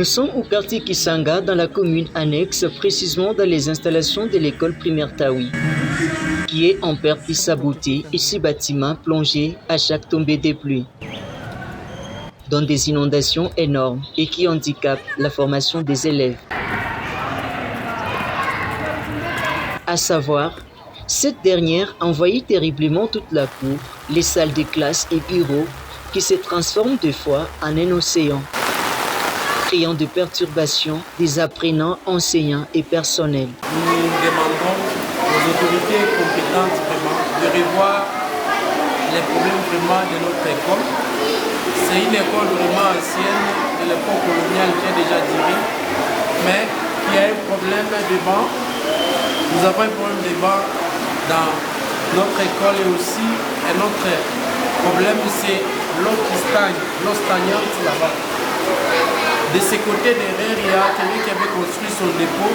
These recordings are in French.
Nous sommes au quartier Kisanga, dans la commune annexe, précisément dans les installations de l'école primaire Taoui, qui est en perte de sa beauté et ses bâtiments plongés à chaque tombée des pluies dans des inondations énormes et qui handicapent la formation des élèves. À savoir, cette dernière envahit terriblement toute la cour, les salles de classe et bureaux qui se transforment des fois en un océan, créant des perturbations des apprenants, enseignants et personnels. Nous demandons aux autorités compétentes vraiment de revoir les problèmes vraiment de notre école. C'est une école vraiment ancienne de l'époque coloniale qui a déjà duré, mais il y a un problème de banc. Nous avons un problème de banc dans notre école et aussi un autre problème, c'est l'eau qui stagne, l'eau stagnante là-bas. De ce côté derrière, il y a quelqu'un qui avait construit son dépôt.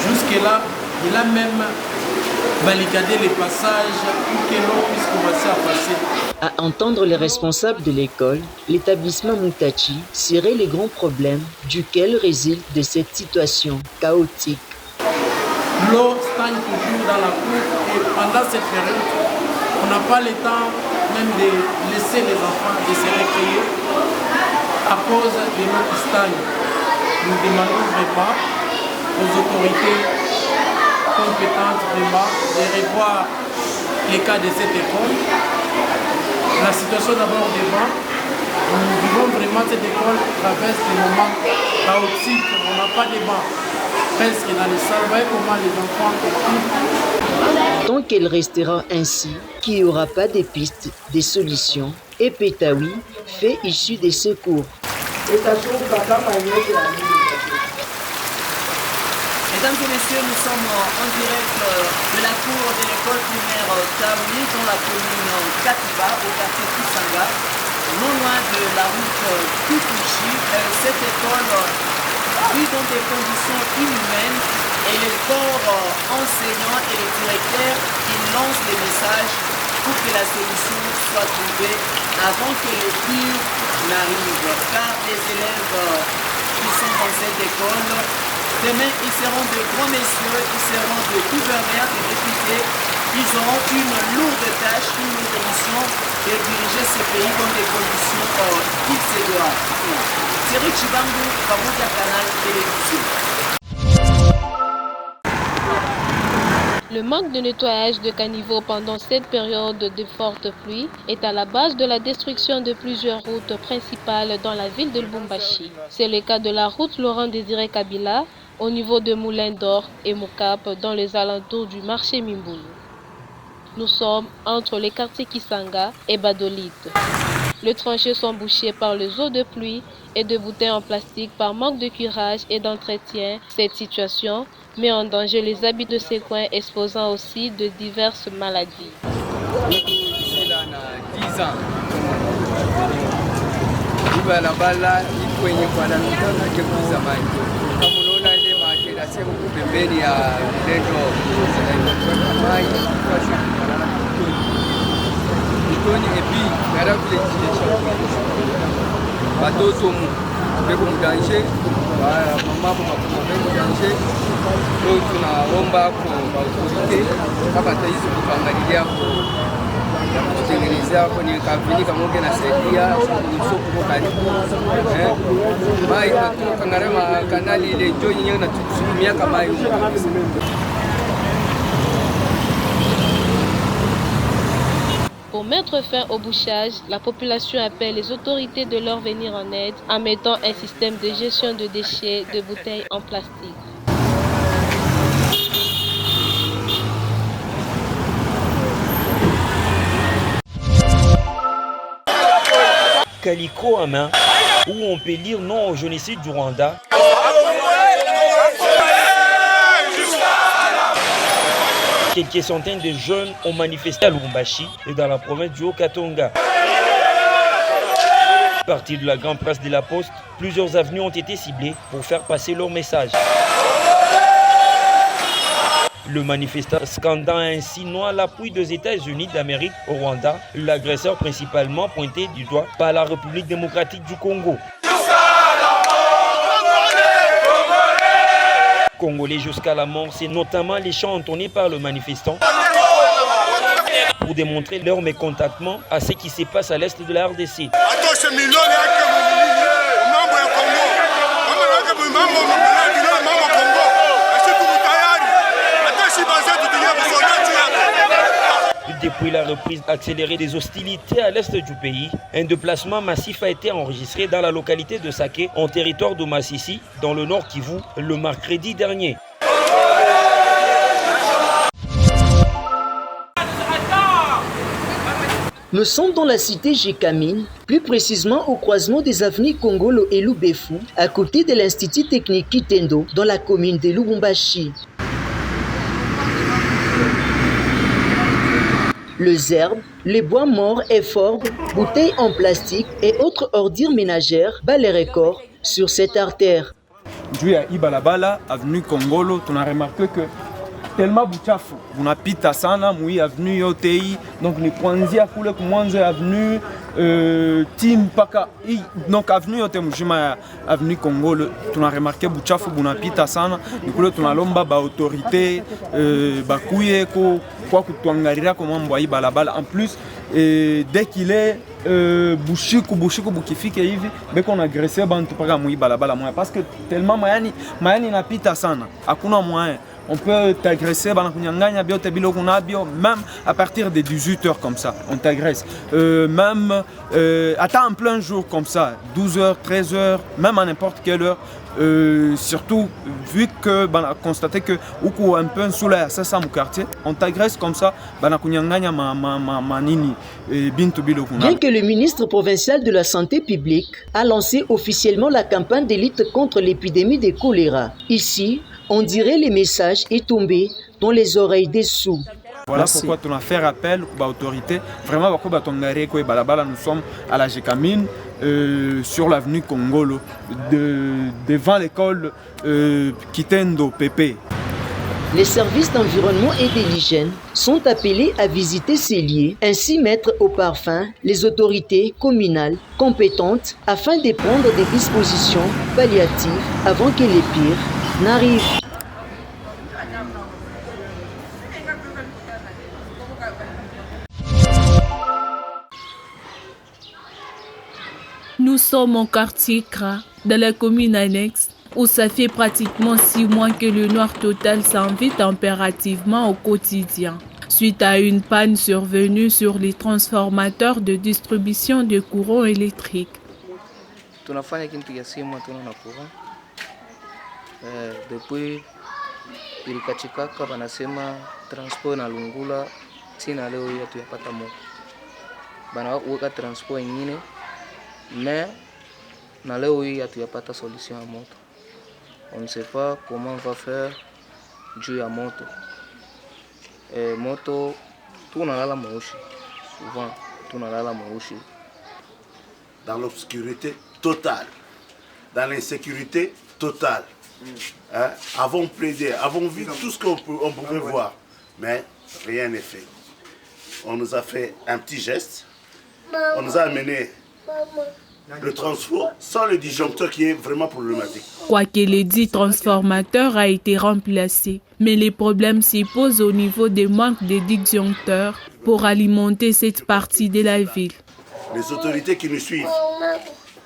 Jusque-là, il a même barricadé les passages pour que l'eau puisse commencer à passer. À entendre les responsables de l'école, l'établissement Moutachi serait le grand problème duquel résulte de cette situation chaotique. L'eau stagne toujours dans la cour et pendant cette période, on n'a pas le temps même de laisser les enfants de se récréer à cause de l'eau qui stagne. Nous demandons vraiment aux autorités compétentes vraiment de revoir les cas de cette école. La situation d'abord devant, nous vivons vraiment cette école traverse des moments chaotiques, on n'a pas de bancs. Presque dans les salles, voyez comment les enfants occupent. Tant qu'elle restera ainsi, qu'il n'y aura pas de pistes, de solutions, et Pétaoui fait issue des secours. Mesdames et messieurs, nous sommes en direct de la cour de l'école primaire Taoui dans la commune Katiba, au quartier Kisanga, non loin de la route Kukuchi. Cette école vit dans des conditions inhumaines et les corps enseignants et les directeurs qui lancent des messages pour que la solution soit trouvée avant que le pire n'arrive. Car les élèves qui sont dans cette école, demain, ils seront de grands messieurs, ils seront de gouverneurs, de députés. Ils auront une lourde tâche, une lourde mission de diriger ce pays dans des conditions qu'il se doit. Thierry Chibangu, Pamoja Canal Télévision. Le manque de nettoyage de caniveaux pendant cette période de forte pluie est à la base de la destruction de plusieurs routes principales dans la ville de Lubumbashi. C'est le cas de la route Laurent-Désiré Kabila, au niveau de Moulin d'Or et Mokap dans les alentours du marché Mimboulou. Nous sommes entre les quartiers Kisanga et Badolite. Les tranchées sont bouchées par les eaux de pluie et de bouteilles en plastique par manque de curage et d'entretien. Cette situation met en danger les habitants de ces coins, exposant aussi de diverses maladies. kutengenezea kwenye kavini kama unge nasaidia soko karibu mai inatoka ngarema kanali ile jo yenyewe na tutumia kama hiyo. Pour mettre fin au bouchage, la population appelle les autorités de leur venir en aide en mettant un système de gestion de déchets de bouteilles en plastique. Calicot à main, où on peut lire non au génocide du Rwanda. Quelques centaines de jeunes ont manifesté à Lubumbashi et dans la province du Haut-Katanga. À partir de la grande place de la Poste, plusieurs avenues ont été ciblées pour faire passer leur message. Le manifestant scandant ainsi non à l'appui des États-Unis d'Amérique au Rwanda, l'agresseur principalement pointé du doigt par la République démocratique du Congo. congolais jusqu'à la mort, c'est notamment les chants entonnés par le manifestant pour démontrer leur mécontentement à ce qui se passe à l'est de la RDC. Depuis la reprise accélérée des hostilités à l'est du pays, un déplacement massif a été enregistré dans la localité de Saké, en territoire de Massissi, dans le nord Kivu, le mercredi dernier. Nous sommes dans la cité Jekamine, plus précisément au croisement des avenues Kongolo et Lubefu, à côté de l'Institut technique Kitendo, dans la commune de Lubumbashi. Les herbes, les bois morts et forbes, bouteilles en plastique et autres ordures ménagères battent les records sur cette artère. Juu ya Ibalabala, avenue Kongolo, on a remarqué que tellement buchafu bunapita sana mui avenue yote hii, donc ni kuanzia kule kumwanzo avenue tim paka donc avenue yote mjima ya avenue Kongolo tuna remarqué buchafu bunapita sana, ni kule tunalomba ba autorité bakuye kwa kutuangalia kwa mambo ya Ibalabala. En plus dès qu'il est bushiku bukifike hivi beko na agresser bantu paka mui Balabala moya parce que tellement mayani napita sana, hakuna moyen. On peut t'agresser, même à partir de 18h comme ça, on t'agresse. Même attends en plein jour comme ça, 12h, 13h, même à n'importe quelle heure. Surtout vu que on a constaté que un peu sous l'air, c'est ça mon quartier, on t'agresse comme ça. Bien que le ministre provincial de la Santé publique a lancé officiellement la campagne de lutte contre l'épidémie de choléra, ici, on dirait le message est tombé dans les oreilles des sourds. Voilà pourquoi on a fait appel aux autorités. Vraiment, nous sommes à la Jekamine, sur l'avenue Kongolo, devant l'école Kitendo PP. Les services d'environnement et de l'hygiène sont appelés à visiter ces lieux, ainsi mettre au parfum les autorités communales compétentes afin de prendre des dispositions palliatives avant que les pires n'arrivent. Nous sommes au quartier Kra, dans la commune annexe, où ça fait pratiquement 6 mois que le noir total s'invite impérativement au quotidien, suite à une panne survenue sur les transformateurs de distribution de courant électrique. Depuis ilikachikaka banasema transport na Lungula tina leo yetu yapata moto bana weka transport nyingine mais na leo hii hatuyapata solution ya moto. On ne sait pas comment on va faire juu ya moto. Moto tunalala maushi, souvent tunalala maushi dans l'obscurité totale, dans l'insécurité totale. Hein? Avons plaidé, avons vu tout ce qu'on pouvait voir, mais rien n'est fait. On nous a fait un petit geste, on nous a amené le transport sans le disjoncteur qui est vraiment problématique. Quoique le dit transformateur a été remplacé, mais les problèmes s'y posent au niveau des manques de disjoncteurs pour alimenter cette partie de la ville. Les autorités qui nous suivent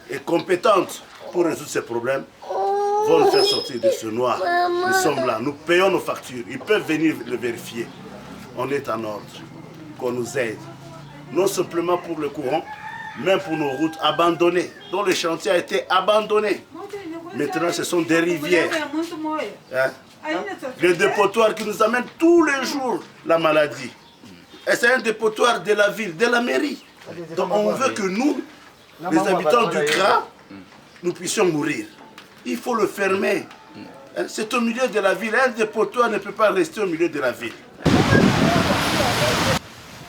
et compétentes pour résoudre ces problèmes vont nous faire sortir de ce noir. Nous sommes là, nous payons nos factures, ils peuvent venir le vérifier. On est en ordre, qu'on nous aide. Non simplement pour le courant, même pour nos routes abandonnées, dont le chantier a été abandonné. Maintenant, ce sont des rivières. Hein? Des dépotoirs qui nous amènent tous les jours la maladie. Et c'est un dépotoir de la ville, de la mairie. Donc on veut que nous, les habitants du CRA, nous puissions mourir. Il faut le fermer. C'est au milieu de la ville. Un dépotoir ne peut pas rester au milieu de la ville.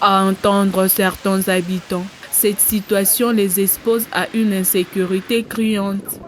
À entendre certains habitants, cette situation les expose à une insécurité criante.